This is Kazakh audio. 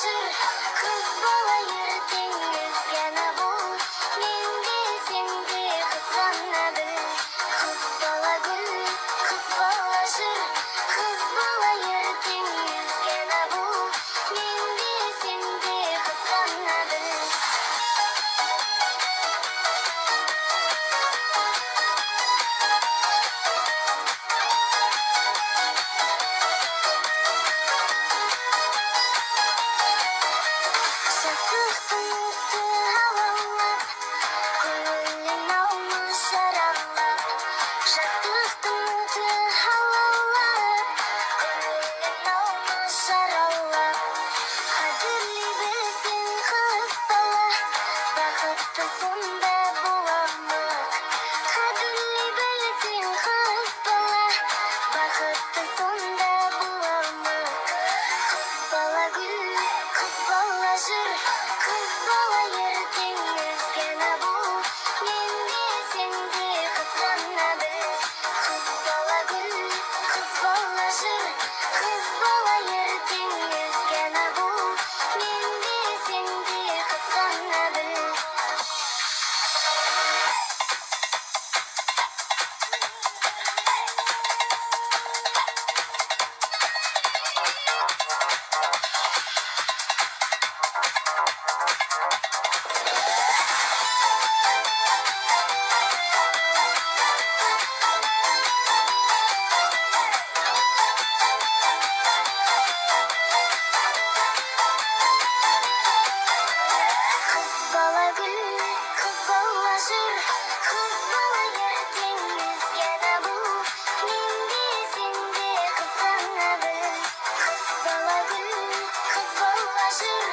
жыр, кыз бала ертең өзгені бұл. Мен де сен де қызғана біл. Кыз бала гүл, кыз бала жыр, кыз бала ертең өзгені бұл. Мен де сен де қызғана біл. Жастықтың оты алаулап, көңілін алмас жаралап. Жастықтың оты алаулап, көңілін алмас жаралап. Қадірлей білсең қыз бала, бақытты сонда боламық. Қадірлей білсең қыз бала, бақытты сонда боламық. Кыз бала гүл, кыз бала жыр, кыз бала ертең өзгені бұл. Мен де сен де қызғана біл. Кыз бала гүл, кыз бала жыр, кыз бала ертең өзгені бұл. Мен де сен де қызғана біл. Kız bala gül, kız bala jır, kız bala ертең өзгені бұл. Мен де сен де қызғана біл. Kız bala gül, kız bala jır,